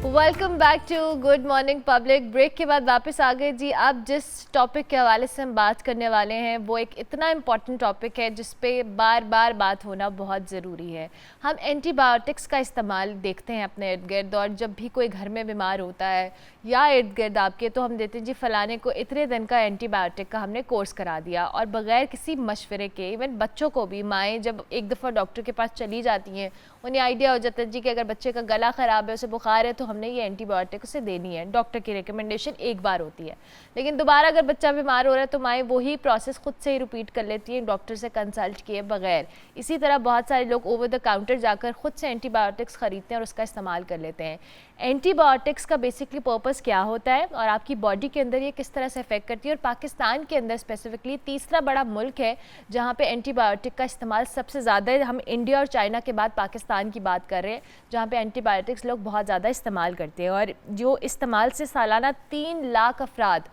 Welcome back to good morning public. Break के बाद वापस आ गए जी। अब जिस टॉपिक के हवाले से हम बात करने वाले हैं वो एक इतना इम्पॉर्टेंट टॉपिक है जिस पे बार बार बात होना बहुत ज़रूरी है। हम एंटीबायोटिक्स का इस्तेमाल देखते हैं अपने इर्द गिर्द, और जब भी कोई घर में बीमार होता है या इर्द गिर्द आपके, तो हम देते हैं जी फ़लाने को इतने दिन का एंटीबायोटिक का हमने कोर्स करा दिया, और बग़ैर किसी मशवरे के। इवन बच्चों को भी माएँ जब एक दफ़ा डॉक्टर के पास चली जाती हैं, उन्हें आइडिया हो जाता है जी कि अगर बच्चे का गला ख़राब है, उसे बुखार है, तो हमने ये एंटीबायोटिक उसे देनी है। डॉक्टर की रिकमेंडेशन एक बार होती है, लेकिन दोबारा अगर बच्चा बीमार हो रहा है तो माएँ वही प्रोसेस खुद से ही रिपीट कर लेती हैं डॉक्टर से कंसल्ट किए बगैर। इसी तरह बहुत सारे लोग ओवर द काउंटर जाकर खुद से एंटीबायोटिक्स ख़रीदते हैं और उसका इस्तेमाल कर लेते हैं। एंटीबायोटिक्स का बेसिकली पर्पस क्या होता है और आपकी बॉडी के अंदर ये किस तरह से इफेक्ट करती है, और पाकिस्तान के अंदर स्पेसिफिकली तीसरा बड़ा मुल्क है जहाँ पे एंटीबायोटिक का इस्तेमाल सबसे ज़्यादा है। हम इंडिया और चाइना के बाद पाकिस्तान की बात कर रहे हैं जहाँ पे एंटीबायोटिक्स लोग बहुत ज़्यादा इस्तेमाल करते हैं, और जो इस्तेमाल से सालाना 3 लाख अफराद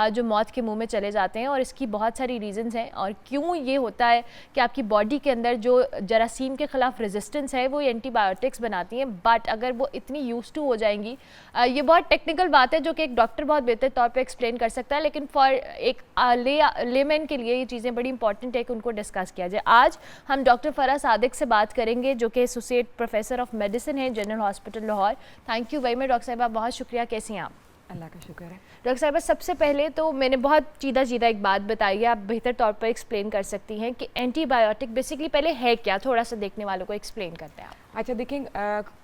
जो मौत के मुंह में चले जाते हैं। और इसकी बहुत सारी रीज़न्स हैं, और क्यों ये होता है कि आपकी बॉडी के अंदर जो जरासीम के ख़िलाफ़ रेजिस्टेंस है वो एंटीबायोटिक्स बनाती हैं, बट अगर वो इतनी यूज़ टू हो जाएंगी, ये बहुत टेक्निकल बात है जो कि एक डॉक्टर बहुत बेहतर तौर पे एक्सप्लेन कर सकता है, लेकिन फॉर एक लेमैन के लिए ये चीज़ें बड़ी इंपॉर्टेंट है कि उनको डिस्कस किया जाए। आज हम डॉक्टर फ़राह सादिक से बात करेंगे जो कि एसोसिएट प्रोफेसर ऑफ मेडिसिन है general hospital Lahore. Thank you very much doctor साहिबा, बहुत शुक्रिया। कैसी हैं आप? अल्लाह का शुक्र है। डॉक्टर साहिबा, सबसे पहले तो मैंने बहुत सीधा एक बात बताई है, आप बेहतर तौर पर एक्सप्लेन कर सकती हैं कि एंटीबायोटिक बेसिकली पहले है क्या, थोड़ा सा देखने वालों को एक्सप्लेन करते हैं आप। अच्छा देखिए,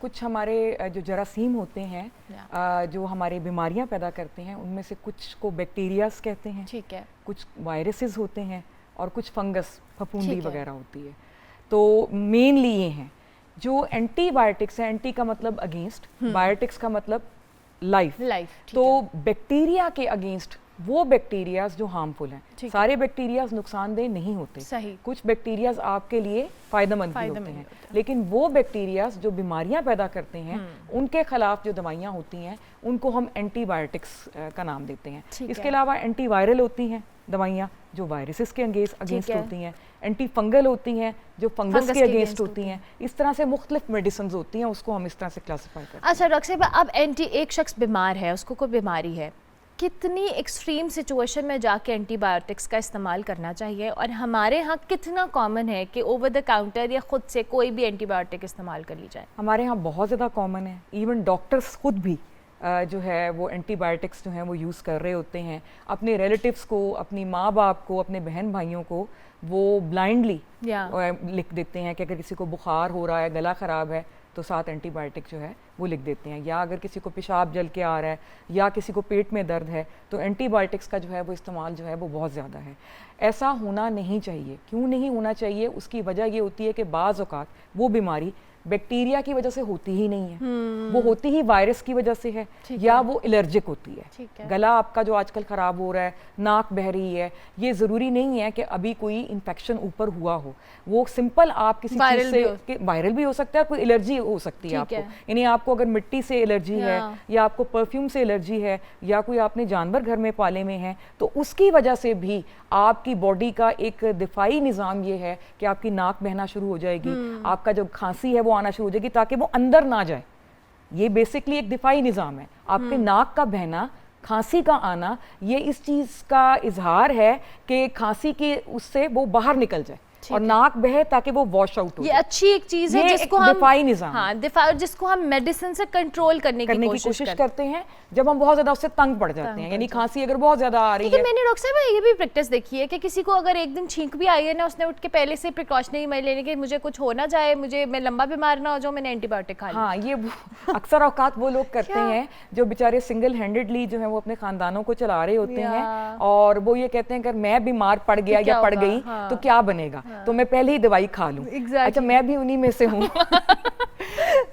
कुछ हमारे जो जरासीम होते हैं जो हमारी बीमारियां पैदा करते हैं, उनमें से कुछ को बैक्टीरियाज कहते हैं, ठीक है, कुछ वायरसेस होते हैं और कुछ फंगस फफूंदी वगैरह होती है। तो मेनली ये हैं जो एंटीबायोटिक्स है। एंटी का मतलब अगेंस्ट, बायोटिक्स का मतलब लाइफ। तो बैक्टीरिया के अगेंस्ट वो बैक्टीरियाज जो हार्मफुल हैं। सारे बैक्टीरियाज नुकसानदेह नहीं होते, कुछ बैक्टीरियाज आपके लिए फ़ायदेमंद भी होते हैं, लेकिन वो बैक्टीरियाज जो बीमारियां पैदा करते हैं उनके खिलाफ जो दवाइयां होती हैं उनको हम एंटीबायोटिक्स का नाम देते हैं। इसके अलावा एंटीवायरल होती हैं दवाइयाँ जो वायरसेस के अगेंस्ट होती हैं, एंटी फंगल होती हैं जो फंगस के अगेंस्ट होती हैं। इस तरह से मुख्तलिफ मेडिसिन होती हैं, उसको हम इस तरह से क्लासीफाई करते हैं। अच्छा डॉक्टर साहब, अब एक शख्स बीमार है, उसको कोई बीमारी है, कितनी एक्सट्रीम सिचुएशन में जाके एंटीबायोटिक्स का इस्तेमाल करना चाहिए, और हमारे यहाँ कितना कॉमन है कि ओवर द काउंटर या खुद से कोई भी एंटीबायोटिक इस्तेमाल कर ली जाए? हमारे यहाँ बहुत ज़्यादा कॉमन है। इवन डॉक्टर्स खुद भी जो है वो एंटीबायोटिक्स जो हैं वो यूज़ कर रहे होते हैं। अपने रिलेटिव्स को, अपनी माँ बाप को, अपने बहन भाइयों को वो ब्लाइंडली लिख देते हैं कि अगर किसी को बुखार हो रहा है, गला ख़राब है, तो 7 एंटीबायोटिक जो है वो लिख देते हैं। या अगर किसी को पेशाब जल के आ रहा है या किसी को पेट में दर्द है, तो एंटीबायोटिक्स का जो है वो इस्तेमाल जो है वो बहुत ज़्यादा है। ऐसा होना नहीं चाहिए। क्यों नहीं होना चाहिए? उसकी वजह ये होती है कि बाज़ औक़ात वो बीमारी बैक्टीरिया की वजह से होती ही नहीं है, वो होती ही वायरस की वजह से है, या वो एलर्जिक होती है। गला आपका जो आजकल ख़राब हो रहा है, नाक बह रही है, ये ज़रूरी नहीं है कि अभी कोई इन्फेक्शन ऊपर हुआ हो। वो सिंपल आप किसी चीज़ से वायरल भी हो सकता है, कोई एलर्जी हो सकती है आपको। यानी आपको अगर मिट्टी से एलर्जी है, या आपको परफ्यूम से एलर्जी है, या कोई आपने जानवर घर में पाले में है, तो उसकी वजह से भी आपकी बॉडी का एक दिफाई निज़ाम ये है कि आपकी नाक बहना शुरू हो जाएगी, आपका जो खांसी है वो आना शुरू हो जाएगी ताकि वो अंदर ना जाए। ये बेसिकली एक दिफाई निज़ाम है। आपके नाक का बहना, खांसी का आना, ये इस चीज़ का इजहार है कि खांसी के उससे वो बाहर निकल जाए और नाक बहे ताकि वो वॉश आउट हो। ये अच्छी एक चीज है जिसको हम दिफाई निज़ाम, जिसको हम मेडिसिन से कंट्रोल करने की कोशिश करते हैं जब हम बहुत ज्यादा उससे तंग पड़ जाते हैं। यानी खांसी अगर बहुत ज्यादा आ रही है। मैंने डॉक्टर साहब ये भी प्रैक्टिस देखी है कि किसी को अगर एक दिन छींक भी आई है ना, उसने उठ के पहले से प्रिकॉशनरी मेजर लेने के, मुझे कुछ हो ना जाए, मैं लंबा बीमार ना हो जाऊं, मैंने एंटीबायोटिक खा लिया। हाँ, ये अक्सर औकात वो लोग करते हैं जो बेचारे सिंगल हैंडेडली जो है वो अपने खानदानों को चला रहे होते हैं, और वो ये कहते हैं अगर मैं बीमार पड़ गया या पड़ गई तो क्या बनेगा, तो मैं पहले ही दवाई खा लूं। अच्छा, मैं भी उन्हीं में से हूँ।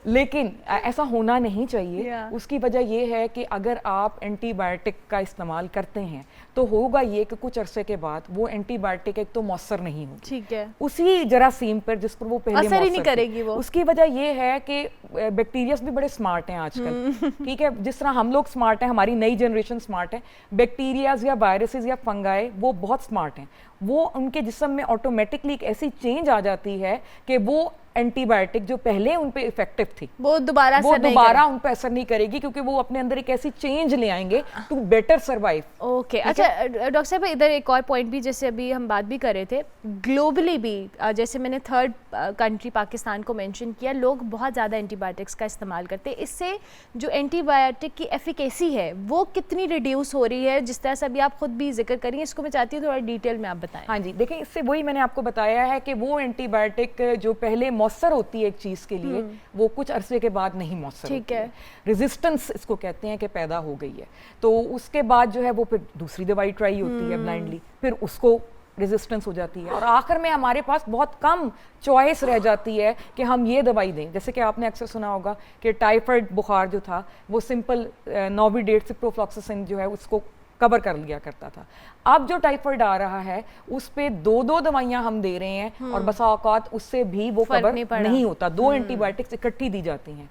लेकिन ऐसा होना नहीं चाहिए। उसकी वजह यह है कि अगर आप एंटीबायोटिक का इस्तेमाल करते हैं तो होगा ये कि कुछ अरसे के बाद वो एंटीबायोटिक एक तो मौसर नहीं होगी, ठीक है, उसी जरासीम पर जिस पर वो पहले असर ही नहीं करेगी वो। उसकी वजह ये है कि बैक्टीरियाज भी बड़े स्मार्ट हैं आजकल। ठीक है, जिस तरह हम लोग स्मार्ट हैं, हमारी नई जनरेशन स्मार्ट है, बैक्टीरियाज या वायरसेस या फंगाई वो बहुत स्मार्ट हैं। वो उनके जिस्म में ऑटोमेटिकली एक ऐसी चेंज आ जाती है कि वो एंटी बायोटिक जो पहले उन पे इफेक्टिव थी वो दोबारा उन पे असर नहीं करेगी, क्योंकि वो अपने अंदर एक ऐसी चेंज ले आएंगे टू बेटर सर्वाइव। ओके, अच्छा डॉक्टर साहब इधर एक और पॉइंट भी, जैसे अभी हम बात भी कर रहे थे, ग्लोबली भी जैसे मैंने थर्ड कंट्री पाकिस्तान को मेंशन किया, लोग बहुत ज़्यादा एंटीबायोटिक्स का इस्तेमाल करते हैं। इससे जो एंटीबायोटिक की एफिकेसी है वो कितनी रिड्यूस हो रही है, जिस तरह से अभी आप खुद भी जिक्र करिए, इसको मैं चाहती हूँ थोड़ा डिटेल में आप बताएं। हाँ जी, देखिए इससे वही मैंने आपको बताया है कि वो एंटीबायोटिक जो पहले मौसर होती है एक चीज़ के लिए, वो कुछ अरसे के बाद नहीं मौसर होती है। रेजिस्टेंस इसको कहते हैं कि पैदा हो गई है, तो उसके बाद जो है वो फिर दूसरी दवाई ट्राई होती है ब्लाइंडली, फिर उसको रेजिस्टेंस हो जाती है, और आखिर में हमारे पास बहुत कम चॉइस रह जाती है कि हम ये दवाई दें। जैसे कि आपने अक्सर सुना होगा कि टाइफाइड बुखार जो था वो सिंपल नोविडेट सिप्रोफ्लॉक्सासिन जो है उसको कवर कर लिया करता था। अब जो टाइफाइड आ रहा है उस पे दो दवाइयां हम दे रहे हैं, और बसा औकात उससे भी वो कवर नहीं होता, 2 एंटीबायोटिक्स इकट्ठी दी जाती हैं।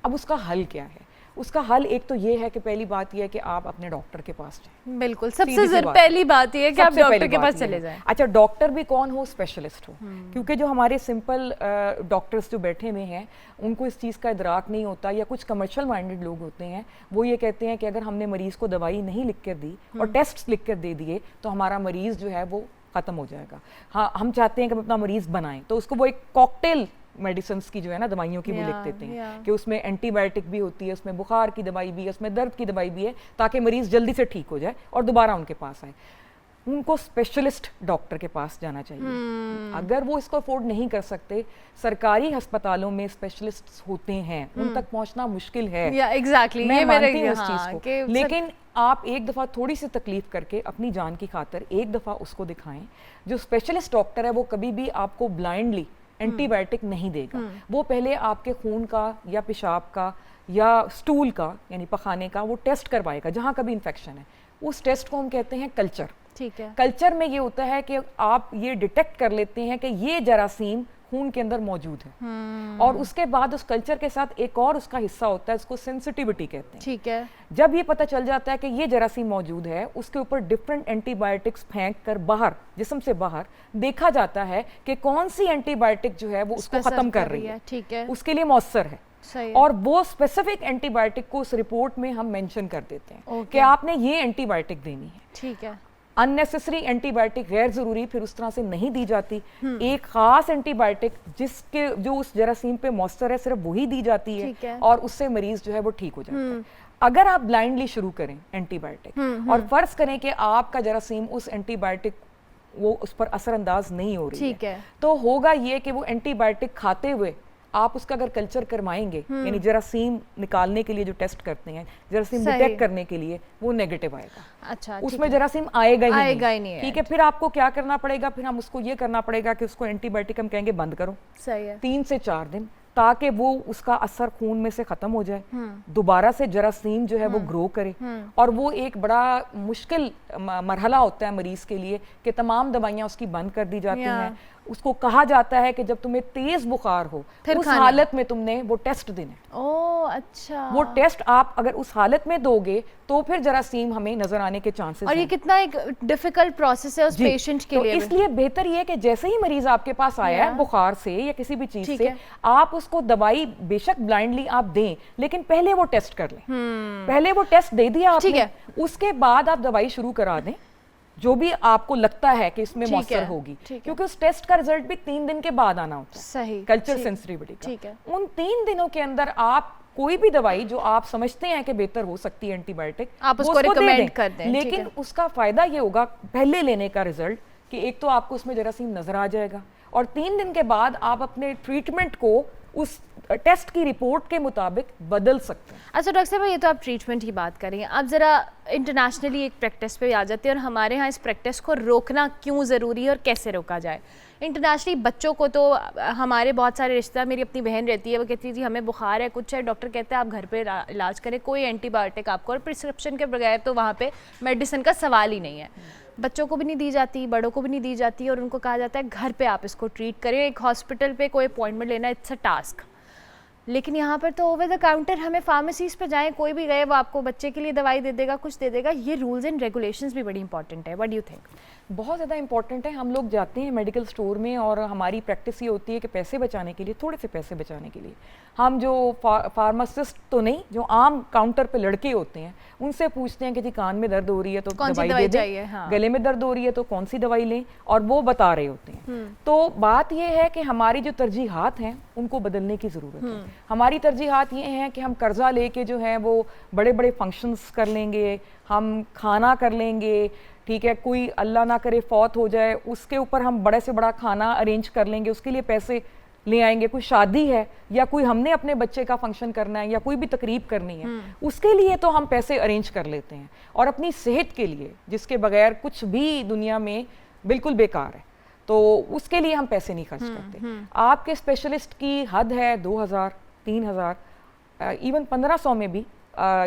अब उसका हल क्या है? उसका हल एक तो ये है कि पहली बात ये है कि आप अपने डॉक्टर के पास जाएं। बिल्कुल, सबसे पहली बात ये है कि आप डॉक्टर के पास चले जाएं। अच्छा, डॉक्टर भी कौन हो? स्पेशलिस्ट हो, क्योंकि जो हमारे सिंपल डॉक्टर्स जो बैठे हुए हैं उनको इस चीज़ का इदराक नहीं होता, या कुछ कमर्शियल माइंडेड लोग होते हैं, वो ये कहते हैं कि अगर हमने मरीज़ को दवाई नहीं लिख कर दी और टेस्ट लिख कर दे दिए तो हमारा मरीज़ जो है वो ख़त्म हो जाएगा। हाँ, हम चाहते हैं कि अपना मरीज़ बनाएं, तो उसको वो एक कॉकटेल मेडिसिन की जो है ना दवाइयों की वो लिख देते हैं कि उसमें एंटीबायोटिक भी होती है, उसमें बुखार की दवाई भी है, उसमें दर्द की दवाई भी है, ताकि मरीज़ जल्दी से ठीक हो जाए और दोबारा उनके पास आए। उनको स्पेशलिस्ट डॉक्टर के पास जाना चाहिए। अगर वो इसको अफोर्ड नहीं कर सकते, सरकारी अस्पतालों में स्पेशलिस्ट होते हैं, उन तक पहुंचना मुश्किल है। एग्जैक्टली, मैं मानती हूँ इस चीज़ को, लेकिन आप एक दफ़ा थोड़ी सी तकलीफ करके अपनी जान की खातिर एक दफ़ा उसको दिखाएं। जो स्पेशलिस्ट डॉक्टर है वो कभी भी आपको ब्लाइंडली एंटीबायोटिक नहीं देगा, वो पहले आपके खून का या पेशाब का या स्टूल का यानी पखाने का वो टेस्ट करवाएगा जहाँ कभी इन्फेक्शन है। उस टेस्ट को हम कहते हैं कल्चर। ठीक है, कल्चर में ये होता है कि आप ये डिटेक्ट कर लेते हैं कि ये जरासीम खून के अंदर मौजूद है, और उसके बाद उस कल्चर के साथ एक और उसका हिस्सा होता है, उसको सेंसिटिविटी कहते हैं। ठीक है, जब ये पता चल जाता है कि ये जरासीम मौजूद है, उसके ऊपर डिफरेंट एंटीबायोटिक्स फेंक कर बाहर, जिस्म से बाहर देखा जाता है कि कौन सी एंटीबायोटिक जो है वो उसको खत्म कर रही है। ठीक है, उसके लिए मौसर है। और वो स्पेसिफिक एंटीबायोटिक को उस रिपोर्ट में हम मेंशन कर देते हैं कि आपने ये एंटीबायोटिक देनी है। ठीक है, अननेसेसरी एंटीबायोटिक गैर जरूरी फिर उस तरह से नहीं दी जाती। एक खास एंटीबायोटिक जिसके जो उस जरासीम पे मौसर है सिर्फ वही दी जाती है, और उससे मरीज जो है वो ठीक हो जाता है। अगर आप ब्लाइंडली शुरू करें एंटीबायोटिक और फर्ज करें कि आपका जरासीम उस एंटीबायोटिक वो उस पर असरअंदाज नहीं हो रही है, तो होगा ये कि वो एंटीबायोटिक खाते हुए आप उसका अगर कल्चर करवाएंगे, यानी जरासीम निकालने के लिए जो टेस्ट करते हैं, जरासीम डिटेक्ट करने के लिए, वो नेगेटिव आएगा। अच्छा, उसमें जरासीम आएगा ही नहीं। ठीक है, फिर आपको क्या करना पड़ेगा? फिर हम उसको ये करना पड़ेगा कि उसको एंटीबायोटिक हम कहेंगे बंद करो। सही है, 3 से 4 दिन, ताकि वो उसका असर खून में से खत्म हो जाए, दोबारा से जरासीम जो है वो ग्रो करे। और वो एक बड़ा मुश्किल मरहला होता है मरीज के लिए कि तमाम दवाइयाँ उसकी बंद कर दी जाती हैं। उसको कहा जाता है कि जब तुम्हें तेज बुखार हो उस हालत में तुमने वो टेस्ट देना है। ओह अच्छा, वो टेस्ट आप अगर उस हालत में दोगे तो फिर जरासीम हमें नजर आने के चांसेस। और ये कितना एक डिफिकल्ट प्रोसेस है उस पेशेंट के लिए। इसलिए बेहतर ये है कि जैसे ही मरीज आपके पास आया है बुखार से या किसी भी चीज से, आप उसको दवाई बेशक ब्लाइंडली आप दें, लेकिन पहले वो टेस्ट कर लें। पहले वो टेस्ट दे दिया आपने, उसके बाद आप दवाई शुरू करा दें जो भी आपको लगता है कि इसमें मौसर होगी, क्योंकि उस टेस्ट का रिजल्ट भी 3 दिन के बाद आना होता है। सही, कल्चर सेंसिटिविटी का। उन 3 दिनों के अंदर आप कोई भी दवाई जो आप समझते हैं कि बेहतर हो सकती है एंटीबायोटिक, आप उसको रिकमेंड कर दें। लेकिन उसका फायदा ये होगा पहले लेने का रिजल्ट कि एक तो आपको उसमें जरासीम नजर आ जाएगा, और 3 दिन के बाद आप अपने ट्रीटमेंट को उस टेस्ट की रिपोर्ट के मुताबिक बदल सकते हैं। अच्छा डॉक्टर साहब, ये तो आप ट्रीटमेंट की बात करेंगे, आप ज़रा इंटरनेशनली एक प्रैक्टिस पे आ जाते हैं, और हमारे यहाँ इस प्रैक्टिस को रोकना क्यों ज़रूरी है और कैसे रोका जाए। इंटरनेशनली बच्चों को तो हमारे बहुत सारे रिश्तेदार, मेरी अपनी बहन रहती है, वो कहती है जी हमें बुखार है, कुछ है, डॉक्टर कहते हैं आप घर पे इलाज करें, कोई एंटीबायोटिक आपको, और प्रिस्क्रिप्शन के बगैर तो वहाँ पे मेडिसिन का सवाल ही नहीं है। बच्चों को भी नहीं दी जाती, बड़ों को भी नहीं दी जाती, और उनको कहा जाता है घर पे आप इसको ट्रीट करें, एक हॉस्पिटल पे कोई अपॉइंटमेंट लेना इट्स अ टास्क। लेकिन यहाँ पर तो ओवर द काउंटर, हमें फार्मेसीज पे जाएं, कोई भी गए वो आपको बच्चे के लिए दवाई दे देगा, कुछ दे देगा। ये रूल्स एंड रेगुलेशंस भी बड़ी इंपॉर्टेंट है। What do you think? बहुत ज़्यादा इंपॉर्टेंट है। हम लोग जाते हैं मेडिकल स्टोर में और हमारी प्रैक्टिस ये होती है कि पैसे बचाने के लिए, थोड़े से पैसे बचाने के लिए, हम जो फार्मासिस्ट तो नहीं, जो आम काउंटर पे लड़के होते हैं उनसे पूछते हैं कि जी कान में दर्द हो रही है तो दवाई दे दें, हाँ। गले में दर्द हो रही है तो कौन सी दवाई लें, और वो बता रहे होते हैं। तो बात ये है कि हमारी जो तरजीहात हैं उनको बदलने की ज़रूरत है। हमारी तरजीहात ये हैं कि हम कर्जा लेके जो है वो बड़े बड़े फंक्शंस कर लेंगे, हम खाना कर लेंगे, ठीक है, कोई अल्लाह ना करे फौत हो जाए उसके ऊपर हम बड़े से बड़ा खाना अरेंज कर लेंगे, उसके लिए पैसे ले आएंगे। कोई शादी है या कोई हमने अपने बच्चे का फंक्शन करना है या कोई भी तकरीब करनी है, उसके लिए तो हम पैसे अरेंज कर लेते हैं। और अपनी सेहत के लिए, जिसके बगैर कुछ भी दुनिया में बिल्कुल बेकार है, तो उसके लिए हम पैसे नहीं खर्च करते। आपके स्पेशलिस्ट की हद है 2000, 3000, इवन 1500 में भी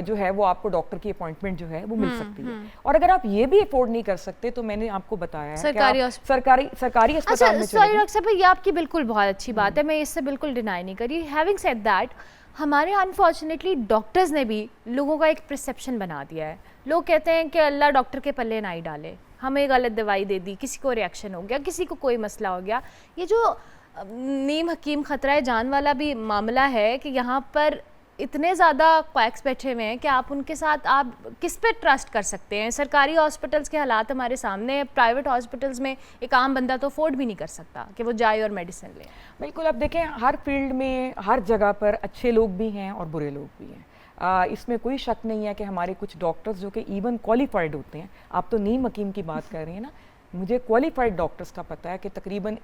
जो है वो आपको डॉक्टर की अपॉइंटमेंट जो है वो मिल सकती है। और अगर आप ये भी अफोर्ड नहीं कर सकते तो मैंने आपको बताया है सरकारी अस्पताल में सॉरी डॉक्टर साहब, ये आपकी बिल्कुल बहुत अच्छी बात है, मैं इससे बिल्कुल डिनाई नहीं करी। हैविंग सेड दैट, हमारे अनफॉर्चुनेटली डॉक्टर्स ने भी लोगों का एक परसेप्शन बना दिया है। लोग कहते हैं कि अल्लाह डॉक्टर के पल्ले ना ही डाले, हमें गलत दवाई दे दी, किसी को रिएक्शन हो गया, किसी को कोई मसला हो गया। ये जो नीम हकीम खतरा जान वाला भी मामला है कि यहाँ पर इतने ज़्यादा क्वैक्स बैठे हुए हैं कि आप उनके साथ आप किस पे ट्रस्ट कर सकते हैं। सरकारी हॉस्पिटल्स के हालात हमारे सामने है, प्राइवेट हॉस्पिटल्स में एक आम बंदा तो अफोर्ड भी नहीं कर सकता कि वो जाए और मेडिसिन ले। बिल्कुल, अब देखें हर फील्ड में हर जगह पर अच्छे लोग भी हैं और बुरे लोग भी हैं। इसमें कोई शक नहीं है कि हमारे कुछ डॉक्टर्स जो कि इवन क्वालिफाइड होते हैं, आप तो नीम हकीम की बात कर रही हैं ना, मुझे क्वालिफाइड डॉक्टर्स का पता है कि तकरीबन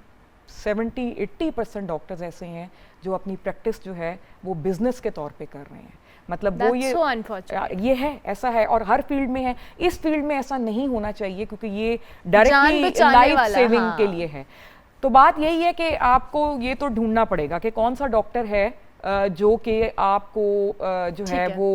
70-80% डॉक्टर्स ऐसे हैं जो अपनी प्रैक्टिस जो है वो बिजनेस के तौर पे कर रहे हैं। मतलब वो ये है, ऐसा है और हर फील्ड में है। इस फील्ड में ऐसा नहीं होना चाहिए क्योंकि ये डायरेक्टली लाइफ सेविंग के लिए है। तो बात यही है कि आपको ये तो ढूंढना पड़ेगा कि कौन सा डॉक्टर है जो कि आपको जो है वो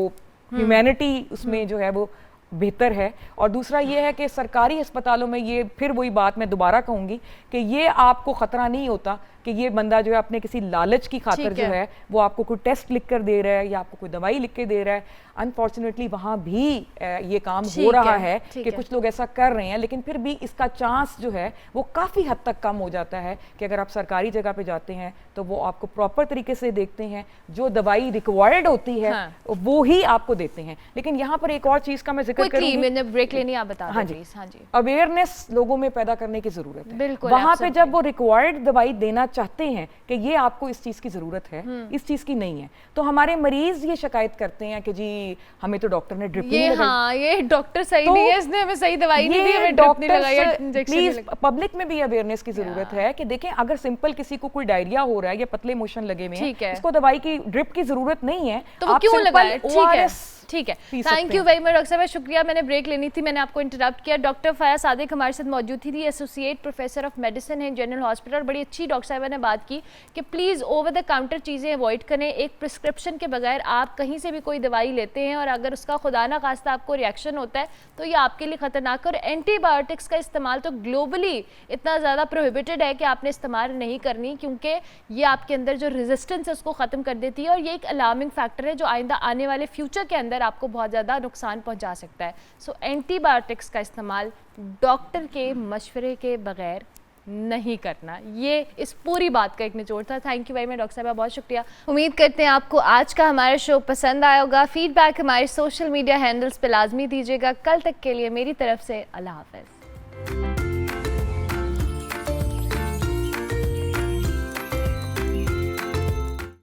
ह्यूमैनिटी उसमें जो है वो बेहतर है। और दूसरा ये है कि सरकारी अस्पतालों में ये फिर वही बात मैं दोबारा कहूँगी कि ये आपको ख़तरा नहीं होता कि ये बंदा जो है अपने किसी लालच की खातिर जो है वो आपको कोई टेस्ट लिख कर दे रहा है या आपको कोई दवाई लिख के दे रहा है। अनफॉर्चुनेटली वहाँ भी ये काम हो रहा है कि कुछ लोग ऐसा कर रहे हैं, लेकिन फिर भी इसका चांस जो है वो काफ़ी हद तक कम हो जाता है कि अगर आप सरकारी जगह पे जाते हैं तो वो आपको प्रॉपर तरीके से देखते हैं, जो दवाई रिक्वायर्ड होती है वो ही आपको देते हैं। लेकिन यहाँ पर एक और चीज़ का मैं जिक्र करूँगी, मैंने ब्रेक लेनी, आप बता हाँ जी, अवेयरनेस लोगों में पैदा करने की ज़रूरत है। बिल्कुल, वहाँ पे जब वो रिक्वायर्ड दवाई देना चाहते हैं कि ये आपको इस चीज़ की ज़रूरत है, इस चीज़ की नहीं है, तो हमारे मरीज ये शिकायत करते हैं कि जी हमें तो डॉक्टर ने ड्रिप नहीं लगाई। हाँ, ये डॉक्टर सही नहीं है, इसने हमें सही दवाई नहीं दी, हमें ड्रिप नहीं लगाई, इंजेक्शन नहीं लगाई। पब्लिक में भी अवेयरनेस की ज़रूरत है कि देखें अगर सिंपल किसी को कोई डायरिया हो रहा है या पतले मोशन लगे हुए हैं, इसको दवाई की ड्रिप की ज़रूरत नहीं है, तो वो क्यों लगाए? ठीक है, thank you very much doctor साहब, शुक्रिया। मैंने ब्रेक लेनी थी, मैंने आपको इंटरप्ट किया। डॉक्टर फ़ाया सादिक हमारे साथ मौजूद थी, एसोसिएट प्रोफेसर ऑफ मेडिसिन है जनरल हॉस्पिटल। बड़ी अच्छी डॉक्टर साहब ने बात की कि प्लीज़ ओवर द काउंटर चीज़ें अवॉइड करें। एक प्रिस्क्रिप्शन के बगैर आप कहीं से भी कोई दवाई लेते हैं और अगर उसका खुदा ना खास्ता आपको रिएक्शन होता है तो ये आपके लिए ख़तरनाक। और एंटीबायोटिक्स का इस्तेमाल तो ग्लोबली इतना ज़्यादा प्रोहिबिटेड है कि आपने इस्तेमाल नहीं करनी, क्योंकि ये आपके अंदर जो रेजिस्टेंस है उसको ख़त्म कर देती है और ये एक अलार्मिंग फैक्टर है जो आइंदा आने वाले फ्यूचर के अंदर आपको बहुत ज़्यादा नुकसान पहुंचा सकता है। सो एंटीबायोटिक्स का इस्तेमाल डॉक्टर के मशवरे के बगैर नहीं करना, ये इस पूरी बात का एक निचोड़ था। Thank you very much doctor साहब, बहुत शुक्रिया। उम्मीद करते हैं आपको आज का हमारा शो पसंद आया होगा। फीडबैक हमारे सोशल मीडिया हैंडल्स पे लाजमी दीजिएगा। कल तक के लिए मेरी तरफ से अल्लाह हाफ़िज़।